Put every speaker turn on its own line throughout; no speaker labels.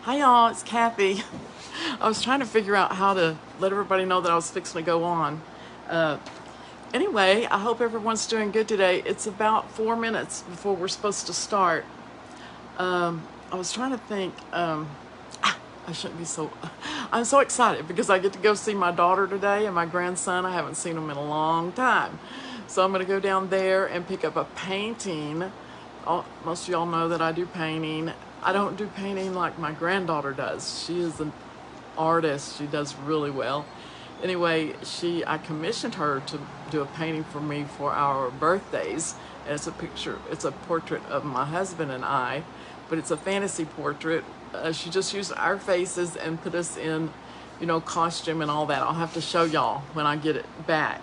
Hi y'all, it's Cathy. I was trying to figure out how to let everybody know that I was fixing to go on. Uh, anyway, I hope everyone's doing good today. It's about 4 minutes before we're supposed to start. I was trying to think, I shouldn't be so, I'm so excited because I get to go see my daughter today and my grandson. I haven't seen them in a long time. So I'm going to go down there and pick up a painting. Most of y'all know that I do painting. I don't do painting like my granddaughter does. She is an artist. She does really well. Anyway, I commissioned her to do a painting for me for our birthdays. And it's a portrait of my husband and I, but it's a fantasy portrait. She just used our faces and put us in, costume and all that. I'll have to show y'all when I get it back.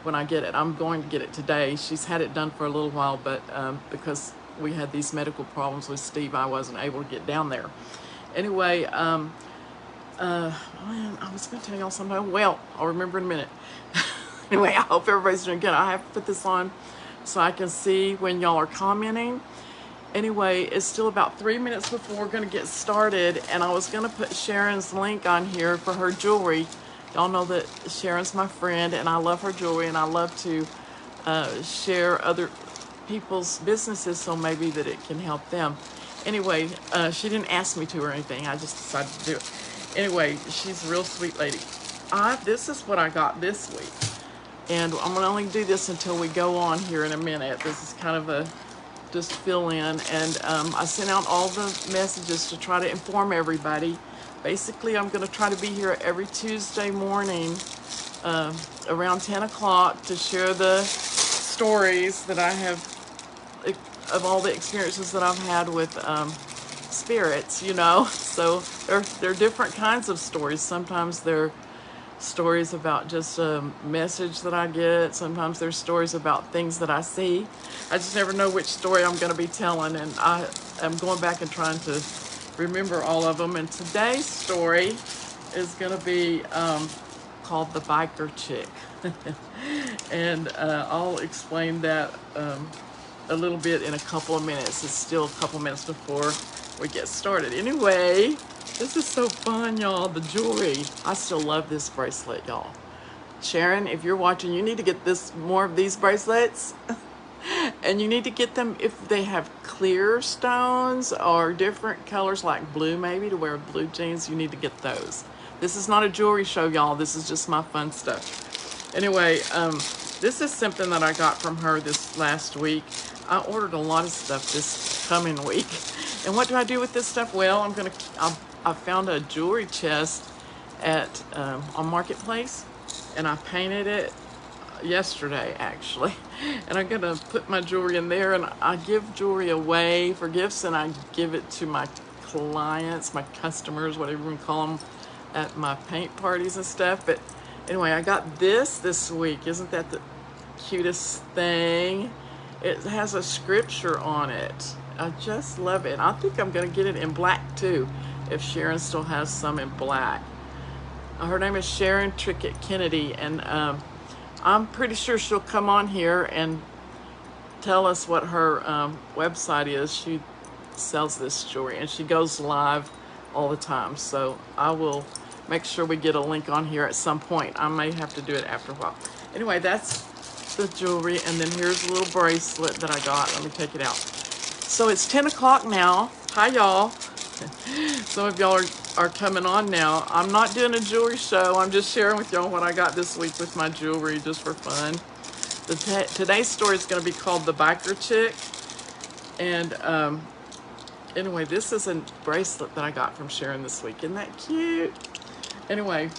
When I get it, I'm going to get it today. She's had it done for a little while, but because we had these medical problems with Steve, I wasn't able to get down there. Anyway, man, I was going to tell y'all something. Well, I'll remember in a minute. Anyway, I hope everybody's doing good. I have to put this on so I can see when y'all are commenting. Anyway, it's still about 3 minutes before we're going to get started, and I was going to put Sharon's link on here for her jewelry. Y'all know that Sharon's my friend, and I love her jewelry, and I love to share other people's businesses so maybe that it can help them. Anyway, she didn't ask me to or anything. I just decided to do it. Anyway, she's a real sweet lady. This is what I got this week, and I'm going to only do this until we go on here in a minute. This is kind of a just fill in, and I sent out all the messages to try to inform everybody. Basically, I'm going to try to be here every Tuesday morning around 10 o'clock to share the stories that I have of all the experiences that I've had with spirits, So they're different kinds of stories. Sometimes they're stories about just a message that I get. Sometimes there's stories about things that I see. I just never know which story I'm going to be telling, and I am going back and trying to remember all of them. And today's story is going to be called The Biker Chic. And I'll explain that a little bit in a couple of minutes. It's still a couple minutes before we get started. Anyway, this is so fun, y'all. The jewelry. I still love this bracelet, y'all. Sharon, if you're watching, you need to get more of these bracelets. And you need to get them if they have clear stones or different colors like blue, maybe to wear blue jeans. You need to get those. This is not a jewelry show, y'all. This is just my fun stuff. Anyway, this is something that I got from her this last week. I ordered a lot of stuff this coming week. And what do I do with this stuff? Well, I found a jewelry chest on Marketplace, and I painted it yesterday, actually. And I'm gonna put my jewelry in there, and I give jewelry away for gifts, and I give it to my clients, my customers, whatever you want to call them, at my paint parties and stuff. But anyway, I got this week. Isn't that the cutest thing? It has a scripture on it. I just love it. I think I'm gonna get it in black too, if Sharon still has some in black. Her name is Sharon Trickett Kennedy, and I'm pretty sure she'll come on here and tell us what her website is. She sells this jewelry, and she goes live all the time. So I will make sure we get a link on here at some point. I may have to do it after a while. Anyway, that's the jewelry, and then here's a little bracelet that I got. Let me take it out. So it's 10 o'clock now. Hi, y'all. Some of y'all are coming on now. I'm not doing a jewelry show. I'm just sharing with y'all what I got this week with my jewelry, just for fun. Today's story is going to be called The Biker Chic. And anyway, this is a bracelet that I got from Sharon this week. Isn't that cute? Anyway,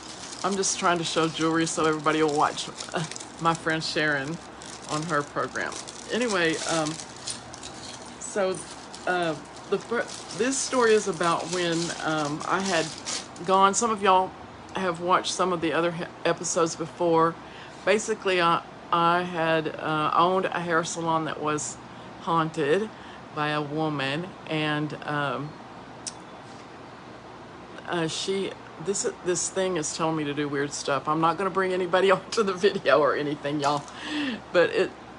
I'm just trying to show jewelry so everybody will watch my friend Sharon on her program. Anyway, this story is about when I had gone. Some of y'all have watched some of the other episodes before. Basically, I had owned a hair salon that was haunted by a woman, and this thing is telling me to do weird stuff. I'm not going to bring anybody onto the video or anything, y'all, but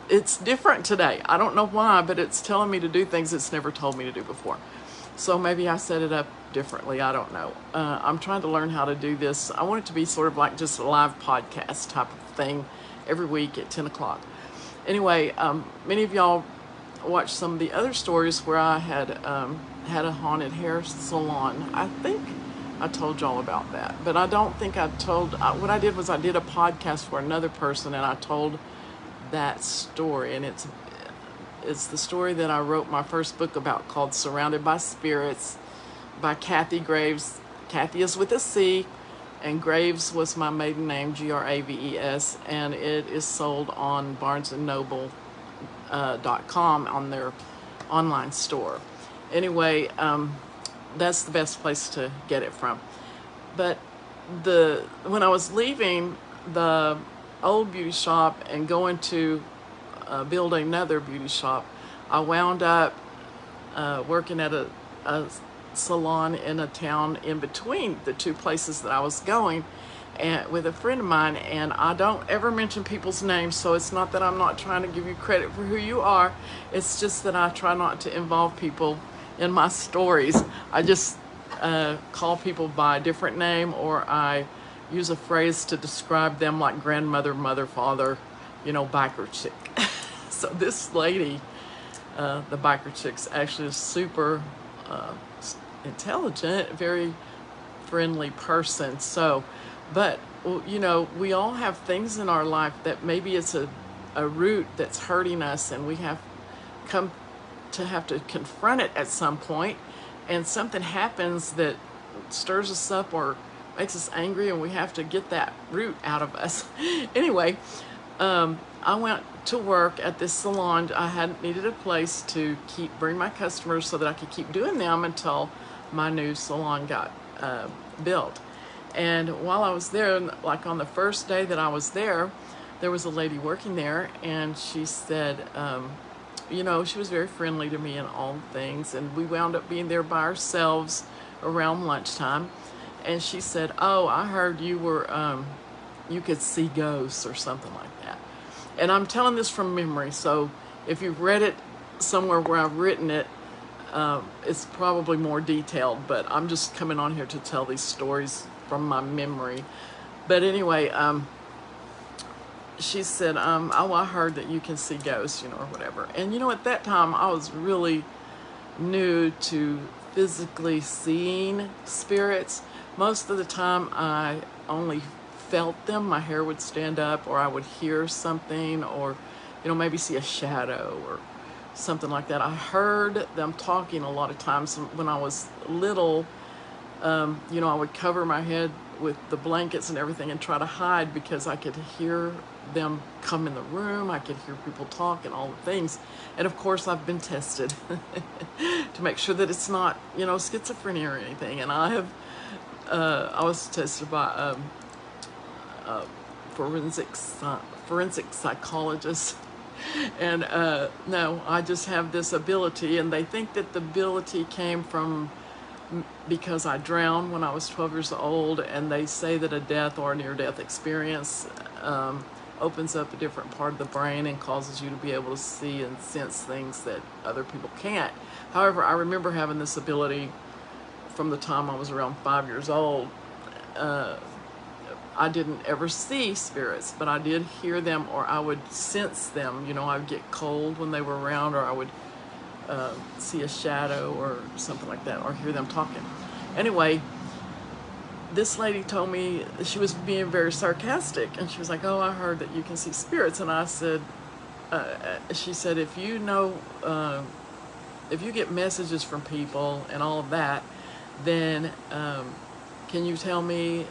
it's different today. I don't know why, but it's telling me to do things it's never told me to do before. So maybe I set it up differently. I don't know. I'm trying to learn how to do this. I want it to be sort of like just a live podcast type of thing every week at 10 o'clock. Anyway, many of y'all watched some of the other stories where I had had a haunted hair salon. I think I told y'all about that, but I don't think I told. What I did was I did a podcast for another person, and I told that story, and it's the story that I wrote my first book about, called Surrounded by Spirits, by Cathy Graves. Cathy is with a C, and Graves was my maiden name, Graves, and it is sold on BarnesandNoble.com on their online store. Anyway, that's the best place to get it from. But when I was leaving the old beauty shop and going to build another beauty shop, I wound up working at a salon in a town in between the two places that I was going, and with a friend of mine. And I don't ever mention people's names, so it's not that I'm not trying to give you credit for who you are. It's just that I try not to involve people in my stories. I just call people by a different name, or I use a phrase to describe them, like grandmother, mother, father, Biker Chic. So this lady, the Biker Chick's actually a super intelligent, very friendly person. So, but we all have things in our life that maybe it's a root that's hurting us, and we have to confront it at some point, and something happens that stirs us up or makes us angry, and we have to get that root out of us. Anyway, I went to work at this salon. I had needed a place to bring my customers so that I could keep doing them until my new salon got built. And while I was there, like on the first day that I was there was a lady working there, and she said, she was very friendly to me and all things, and we wound up being there by ourselves around lunchtime. And she said, "Oh, I heard you were, you could see ghosts," or something like that. And I'm telling this from memory, so if you've read it somewhere where I've written it, it's probably more detailed, but I'm just coming on here to tell these stories from my memory. But anyway, she said, "Oh, I heard that you can see ghosts, or whatever." And at that time, I was really new to physically seeing spirits. Most of the time, I only felt them. My hair would stand up, or I would hear something, or maybe see a shadow or something like that. I heard them talking a lot of times when I was little. I would cover my head with the blankets and everything and try to hide, because I could hear them come in the room. I could hear people talk and all the things. And of course, I've been tested to make sure that it's not schizophrenia or anything. And I was tested by forensic psychologist, and no, I just have this ability, and they think that the ability came from because I drowned when I was 12 years old, and they say that a death or a near-death experience opens up a different part of the brain and causes you to be able to see and sense things that other people can't. However, I remember having this ability from the time I was around 5 years old. I didn't ever see spirits, but I did hear them, or I would sense them. I would get cold when they were around, or I would see a shadow or something like that, or hear them talking. Anyway, this lady told me, she was being very sarcastic, and she was like, "Oh, I heard that you can see spirits." And I said, she said, if you get messages from people and all of that, then can you tell me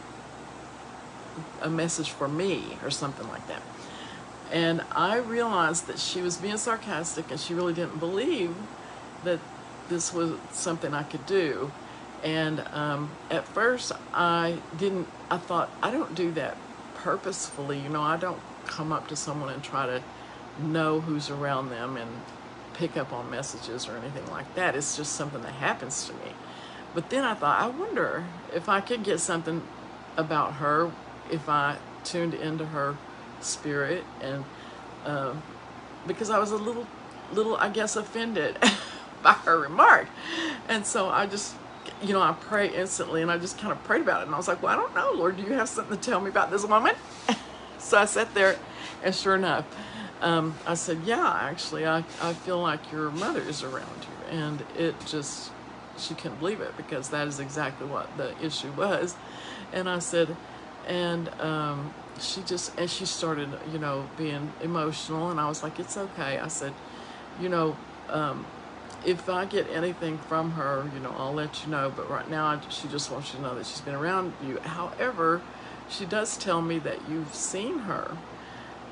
a message for me, or something like that. And I realized that she was being sarcastic, and she really didn't believe that this was something I could do. And at first I thought, I don't do that purposefully. I don't come up to someone and try to know who's around them and pick up on messages or anything like that. It's just something that happens to me. But then I thought, I wonder if I could get something about her if I tuned into her spirit. And because I was a little, I guess, offended by her remark. And so I just, I pray instantly, and I just kind of prayed about it. And I was like, well, I don't know, Lord, do you have something to tell me about this woman? So I sat there, and sure enough, I said, yeah, actually, I feel like your mother is around you. And she couldn't believe it, because that is exactly what the issue was. And I said, and she started, being emotional. And I was like, it's okay. I said, if I get anything from her, I'll let you know. But right now, she just wants you to know that she's been around you. However, she does tell me that you've seen her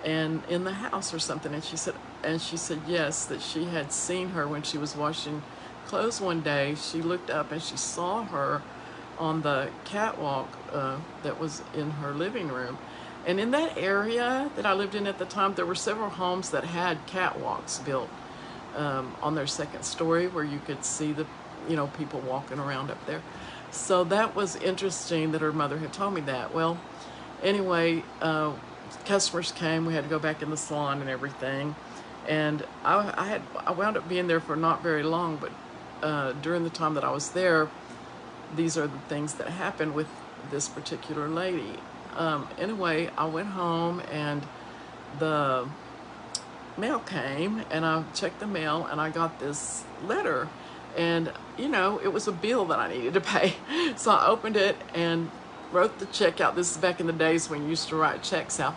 and in the house or something. And she said yes, that she had seen her when she was washing clothes one day. She looked up and she saw her on the catwalk that was in her living room. And in that area that I lived in at the time, there were several homes that had catwalks built on their second story, where you could see the people walking around up there. So that was interesting that her mother had told me that. Well, anyway, customers came. We had to go back in the salon and everything. And I wound up being there for not very long, but during the time that I was there, these are the things that happened with this particular lady. Anyway, I went home, and the mail came, and I checked the mail, and I got this letter. And, it was a bill that I needed to pay. So I opened it and wrote the check out. This is back in the days when you used to write checks out.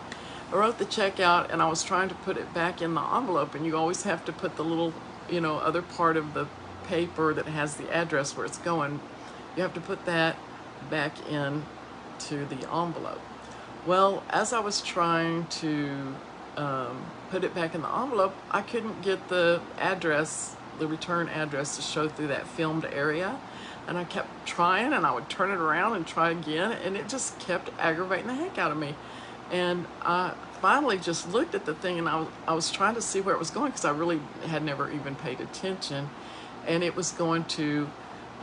I wrote the check out, and I was trying to put it back in the envelope, and you always have to put the little, other part of the paper that has the address where it's going. You have to put that back in to the envelope. Well, as I was trying to put it back in the envelope, I couldn't get the return address to show through that filmed area. And I kept trying, and I would turn it around and try again, and it just kept aggravating the heck out of me. And I finally just looked at the thing, and I was trying to see where it was going, because I really had never even paid attention. And it was going to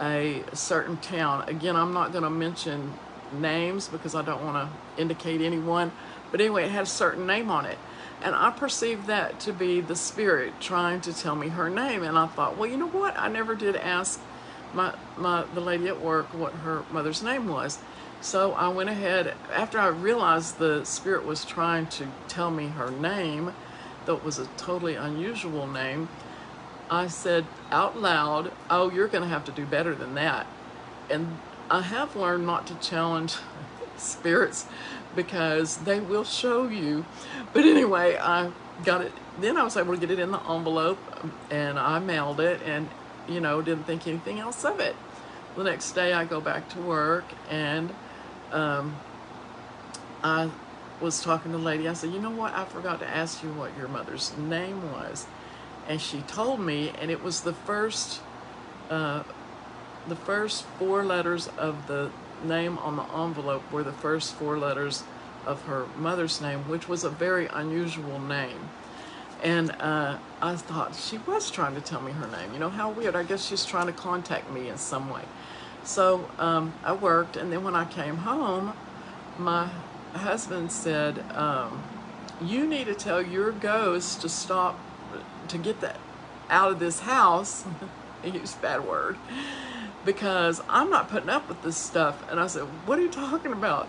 a certain town. Again, I'm not going to mention names because I don't want to indicate anyone. But anyway, it had a certain name on it. And I perceived that to be the spirit trying to tell me her name. And I thought, well, you know what? I never did ask the lady at work what her mother's name was. So I went ahead, after I realized the spirit was trying to tell me her name, that was a totally unusual name, I said out loud, oh, you're going to have to do better than that. And I have learned not to challenge spirits, because they will show you. But anyway, I got it. Then I was able to get it in the envelope, and I mailed it, and, didn't think anything else of it. The next day I go back to work, and I was talking to the lady. I said, you know what? I forgot to ask you what your mother's name was. And she told me, and it was the first 4 letters of the name on the envelope were the first 4 letters of her mother's name, which was a very unusual name. And I thought she was trying to tell me her name. How weird. I guess she's trying to contact me in some way. So I worked, and then when I came home, my husband said, you need to tell your ghost to stop, to get that out of this house. He used a bad word, because I'm not putting up with this stuff. And I said, what are you talking about?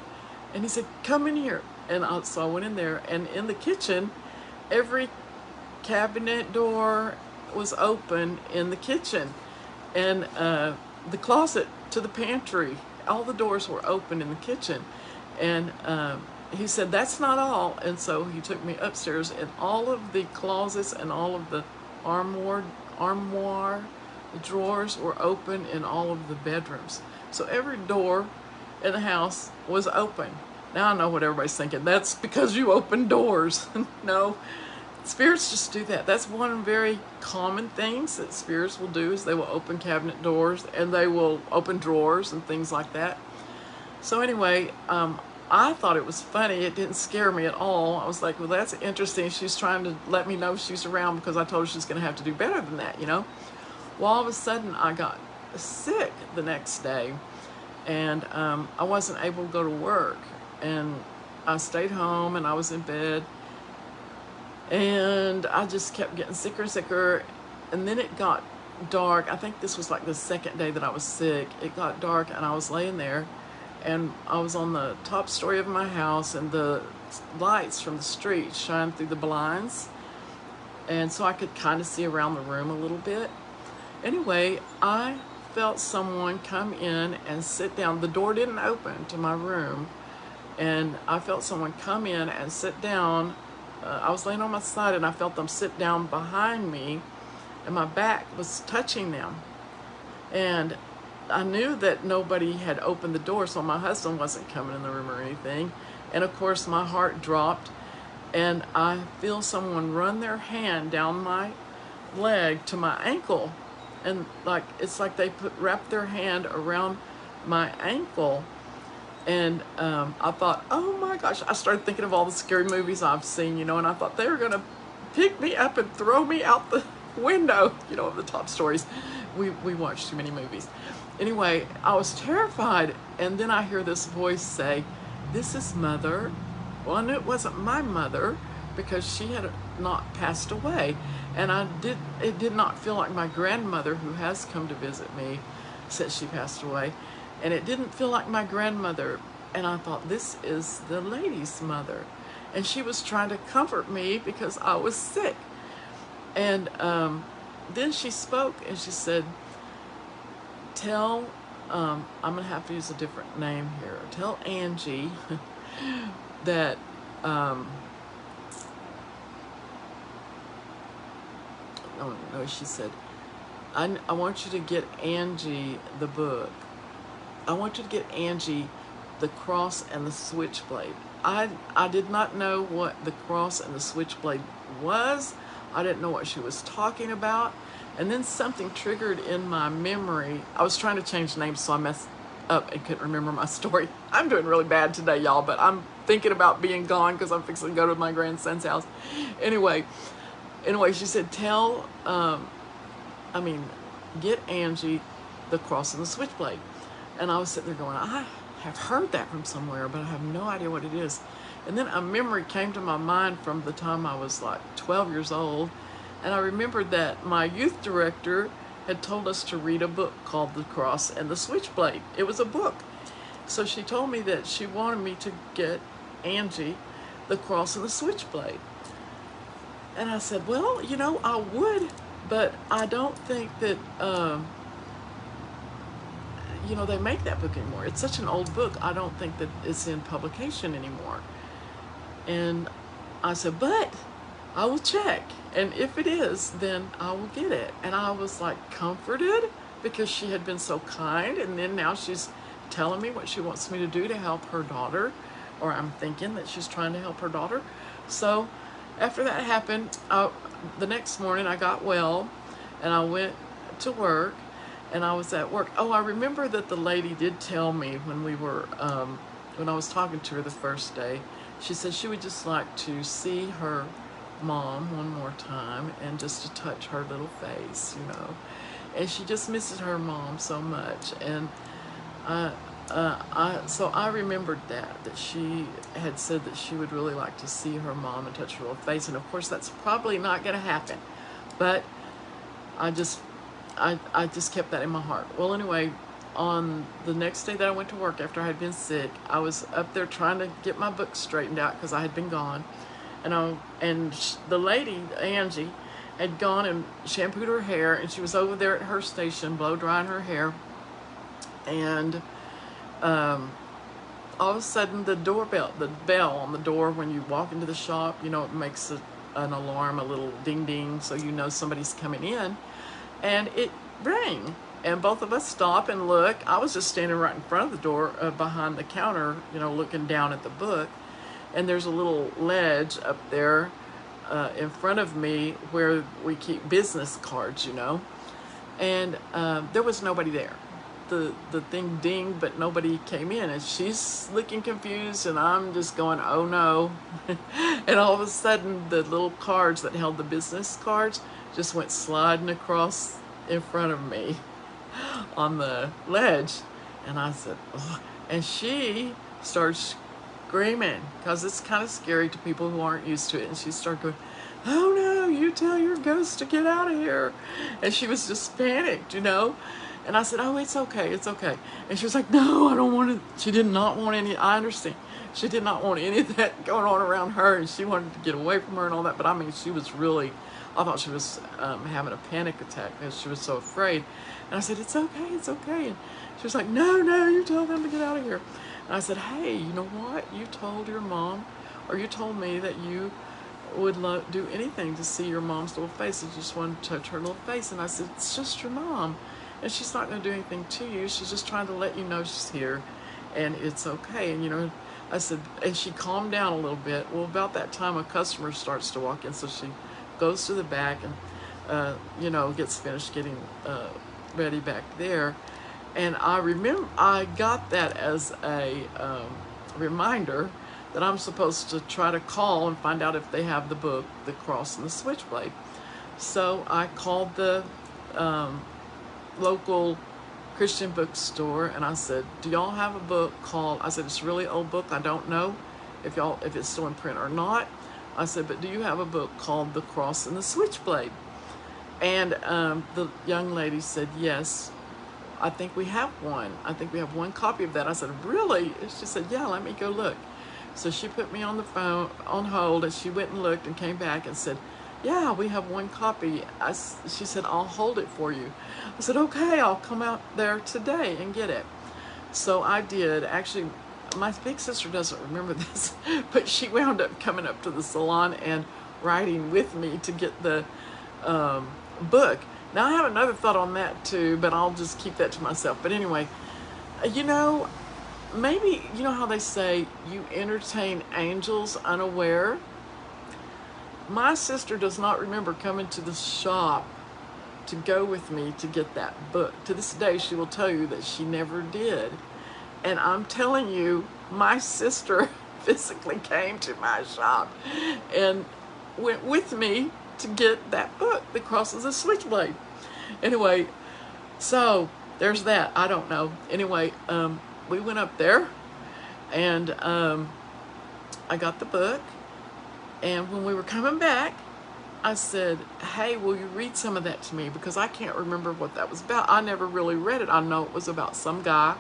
And he said, come in here. And so I went in there, and in the kitchen, every cabinet door was open in the kitchen. And the closet to the pantry, all the doors were open in the kitchen. And he said, that's not all. And so he took me upstairs, and all of the closets and all of the armoire drawers were open in all of the bedrooms. So every door in the house was open. Now I know what everybody's thinking. That's because you open doors. No, spirits just do that. That's one of the very common things that spirits will do, is they will open cabinet doors, and they will open drawers and things like that. So anyway, I thought it was funny. It didn't scare me at all. I was like, well, that's interesting. She's trying to let me know she's around, because I told her she's going to have to do better than that, Well, all of a sudden, I got sick the next day, and I wasn't able to go to work. And I stayed home, and I was in bed, and I just kept getting sicker and sicker. And then it got dark. I think this was like the second day that I was sick. It got dark and I was laying there, and I was on the top story of my house, and the lights from the street shined through the blinds, and so I could kind of see around the room a little bit. Anyway, I felt someone come in and sit down. The door didn't open to my room, and I felt someone come in and sit down. I was laying on my side, and I felt them sit down behind me, and my back was touching them. And I knew that nobody had opened the door, so my husband wasn't coming in the room or anything. And of course, my heart dropped, and I feel someone run their hand down my leg to my ankle. And like, it's like they wrapped their hand around my ankle. And I thought, oh my gosh, I started thinking of all the scary movies I've seen, you know, and I thought they were going to pick me up and throw me out the window, you know, of the top stories. We watched too many movies. Anyway, I was terrified, and then I hear this voice say, "This is Mother." Well, I knew it wasn't my mother because she had not passed away, and it did not feel like my grandmother, who has come to visit me since she passed away, and it didn't feel like my grandmother. And I thought, this is the lady's mother, and she was trying to comfort me because I was sick. And then she spoke, and she said, I'm going to have to use a different name here. Tell Angie that no, she said, I want you to get Angie the book. I want you to get Angie The Cross and the Switchblade. I did not know what the cross and the switchblade was. I didn't know what she was talking about. And then something triggered in my memory. I was trying to change names, so I messed up and couldn't remember my story. I'm doing really bad today, y'all, but I'm thinking about being gone because I'm fixing to go to my grandson's house. Anyway, she said, get Angie The Cross and the Switchblade. And I was sitting there going, I have heard that from somewhere, but I have no idea what it is. And then a memory came to my mind from the time I was like 12 years old. And I remembered that my youth director had told us to read a book called The Cross and the Switchblade. It was a book. So she told me that she wanted me to get Angie The Cross and the Switchblade. And I said, well, you know, I would, but I don't think that, they make that book anymore. It's such an old book. I don't think that it's in publication anymore. And I said, but I will check. And if it is, then I will get it. And I was like comforted because she had been so kind. And then now she's telling me what she wants me to do to help her daughter, or I'm thinking that she's trying to help her daughter. So after that happened, the next morning I got well and I went to work, and I was at work. Oh, I remember that the lady did tell me when when I was talking to her the first day, she said she would just like to see her mom one more time and just to touch her little face, and she just misses her mom so much. And so I remembered that she had said that she would really like to see her mom and touch her little face. And of course that's probably not going to happen, but I just kept that in my heart. Well, anyway, on the next day that I went to work after I had been sick, I was up there trying to get my book straightened out because I had been gone. And the lady, Angie, had gone and shampooed her hair, and she was over there at her station blow drying her hair. And all of a sudden the bell on the door when you walk into the shop, it makes an alarm, a little ding ding, so you know somebody's coming in. And it rang, and both of us stop and look. I was just standing right in front of the door behind the counter, looking down at the book. And there's a little ledge up there in front of me where we keep business cards, And there was nobody there. The thing dinged, but nobody came in. And she's looking confused, and I'm just going, oh no. And all of a sudden, the little cards that held the business cards just went sliding across in front of me on the ledge. And I said, oh. And she started screaming, because it's kind of scary to people who aren't used to it. And she started going, oh no, you tell your ghost to get out of here. And she was just panicked, And I said, oh, it's okay, it's okay. And she was like, no, I don't want to. She did not want any, I understand. She did not want any of that going on around her, and she wanted to get away from her and all that. But I mean, she was really, I thought she was having a panic attack because she was so afraid. And I said, it's okay, it's okay. And she was like, no, you tell them to get out of here. And I said, hey, you know what? You told your mom, or you told me that you would do anything to see your mom's little face. You just wanted to touch her little face. And I said, it's just your mom. And she's not going to do anything to you. She's just trying to let you know she's here. And it's okay. And, I said, and she calmed down a little bit. Well, about that time, a customer starts to walk in. So she goes to the back and, gets finished getting ready back there. And I remember I got that as a reminder that I'm supposed to try to call and find out if they have the book, The Cross and the Switchblade. So I called the local Christian bookstore and I said, do y'all have a book called, I said, it's a really old book. I don't know if it's still in print or not. I said, but do you have a book called The Cross and the Switchblade? And the young lady said, yes, I think we have one. I think we have one copy of that. I said, really? And she said, yeah, let me go look. So she put me on the phone, on hold, and she went and looked and came back and said, yeah, we have one copy. She said, I'll hold it for you. I said, okay, I'll come out there today and get it. So I did. Actually, my big sister doesn't remember this, but she wound up coming up to the salon and riding with me to get the book. Now, I have another thought on that too, but I'll just keep that to myself. But anyway, maybe, how they say you entertain angels unaware? My sister does not remember coming to the shop to go with me to get that book. To this day, she will tell you that she never did. And I'm telling you, my sister physically came to my shop and went with me to get that book, The Cross is a Switchblade. Anyway, so there's that. I don't know. Anyway, we went up there and I got the book. And when we were coming back, I said, hey, will you read some of that to me? Because I can't remember what that was about. I never really read it. I know it was about some guy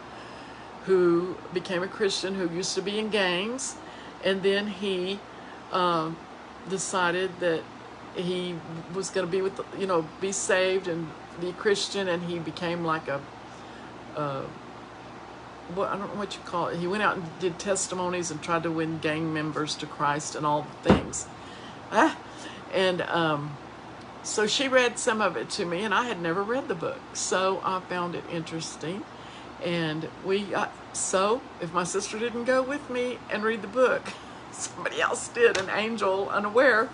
who became a Christian who used to be in gangs. And then he decided that he was going to be with, be saved and be a Christian. And he became like I don't know what you call it. He went out and did testimonies and tried to win gang members to Christ and all the things. So she read some of it to me, and I had never read the book. So I found it interesting. And so if my sister didn't go with me and read the book, somebody else did, an angel unaware.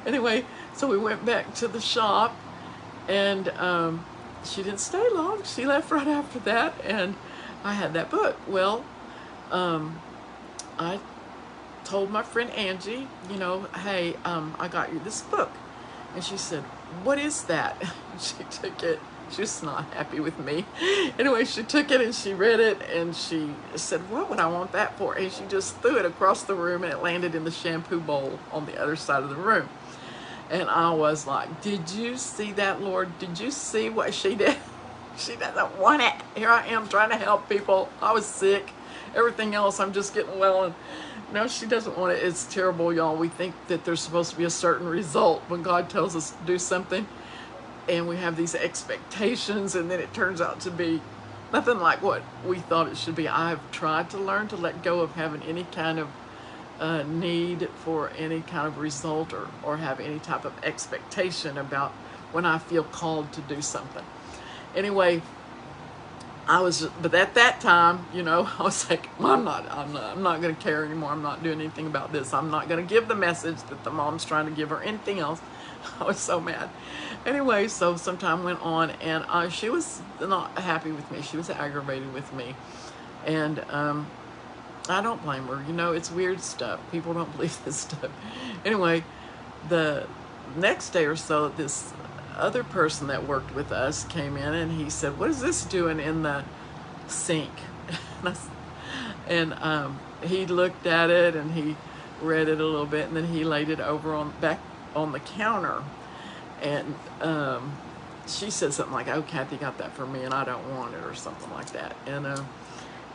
Anyway, so we went back to the shop, and she didn't stay long. She left right after that, and I had that book. Well, I told my friend Angie, hey, I got you this book. And she said, what is that? She took it. She was not happy with me. Anyway, she took it and she read it and she said, what would I want that for? And she just threw it across the room and it landed in the shampoo bowl on the other side of the room. And I was like, did you see that, Lord? Did you see what she did? She doesn't want it. Here I am trying to help people. I was sick. Everything else, I'm just getting well. And no, she doesn't want it. It's terrible, y'all. We think that there's supposed to be a certain result when God tells us to do something. And we have these expectations, and then it turns out to be nothing like what we thought it should be. I've tried to learn to let go of having any kind of need for any kind of result or have any type of expectation about when I feel called to do something. Anyway, but at that time, I was like, well, I'm not going to care anymore. I'm not doing anything about this. I'm not going to give the message that the mom's trying to give or anything else. I was so mad. Anyway, so some time went on, and she was not happy with me. She was aggravated with me, and I don't blame her. It's weird stuff. People don't believe this stuff. Anyway, the next day or so, this other person that worked with us came in and he said, what is this doing in the sink? And he looked at it and he read it a little bit, and then he laid it over back on the counter. And she said something like, "Oh, Cathy got that for me, and I don't want it," or something like that. And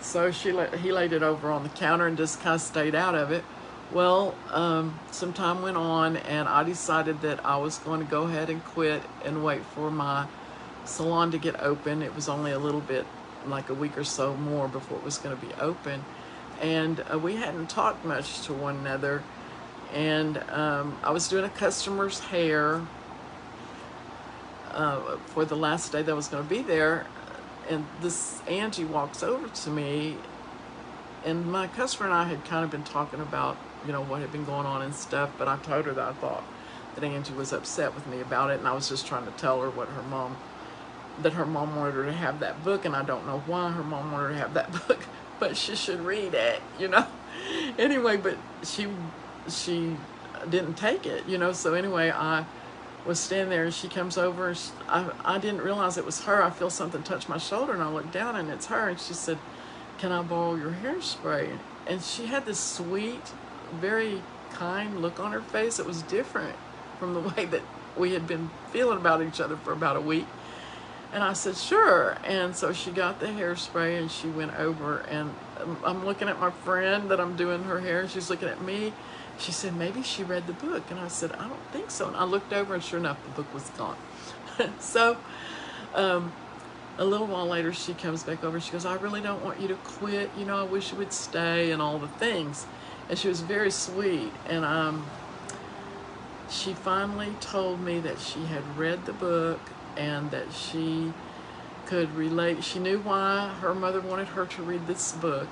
so he laid it over on the counter and just kind of stayed out of it. Well, some time went on, and I decided that I was going to go ahead and quit and wait for my salon to get open. It was only a little bit, like a week or so more before it was going to be open. And we hadn't talked much to one another. And I was doing a customer's hair for the last day that I was going to be there. And this Angie walks over to me, and my customer and I had kind of been talking about, what had been going on and stuff, but I told her that I thought that Angie was upset with me about it, and I was just trying to tell her that her mom wanted her to have that book, and I don't know why her mom wanted her to have that book, but she should read it, Anyway, but she didn't take it, so anyway, I was standing there, and she comes over, and I didn't realize it was her. I feel something touch my shoulder, and I look down, and it's her, and she said, "Can I borrow your hairspray?" And she had this sweet, very kind look on her face. It was different from the way that we had been feeling about each other for about a week. And I said, "Sure." And so she got the hairspray, and she went over, and I'm looking at my friend that I'm doing her hair, and she's looking at me. She said, "Maybe she read the book." And I said, "I don't think so." And I looked over, and sure enough, the book was gone. So a little while later, she comes back over. She goes, "I really don't want you to quit. I wish you would stay," and all the things. And she was very sweet. And she finally told me that she had read the book and that she could relate. She knew why her mother wanted her to read this book.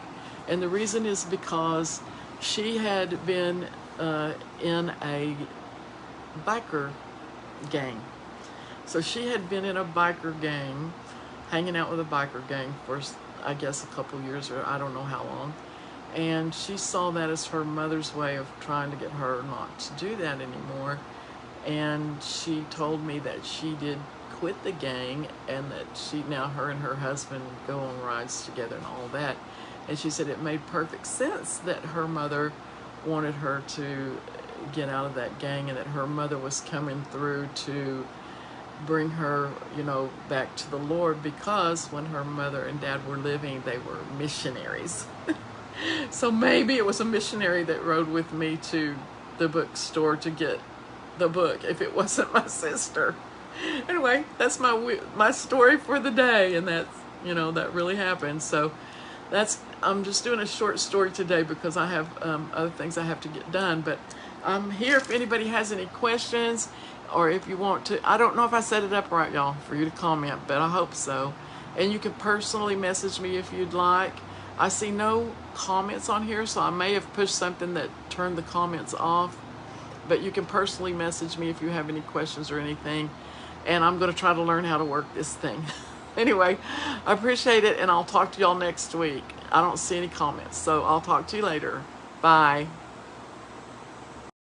And the reason is because she had been in a biker gang. So she had been in a biker gang, hanging out with a biker gang for, I guess, a couple years, or I don't know how long. And she saw that as her mother's way of trying to get her not to do that anymore. And she told me that she did quit the gang, and that her and her husband go on rides together and all that. And she said it made perfect sense that her mother wanted her to get out of that gang, and that her mother was coming through to bring her, back to the Lord, because when her mother and dad were living, they were missionaries. So maybe it was a missionary that rode with me to the bookstore to get the book, if it wasn't my sister. Anyway, that's my story for the day, and that's, that really happened. So I'm just doing a short story today because I have other things I have to get done, but I'm here if anybody has any questions, or if you want to. I don't know if I set it up right, y'all, for you to comment, but I hope so. And you can personally message me if you'd like. I see no comments on here, so I may have pushed something that turned the comments off, but you can personally message me if you have any questions or anything, and I'm going to try to learn how to work this thing. Anyway, I appreciate it, and I'll talk to y'all next week. I don't see any comments, so I'll talk to you later. Bye.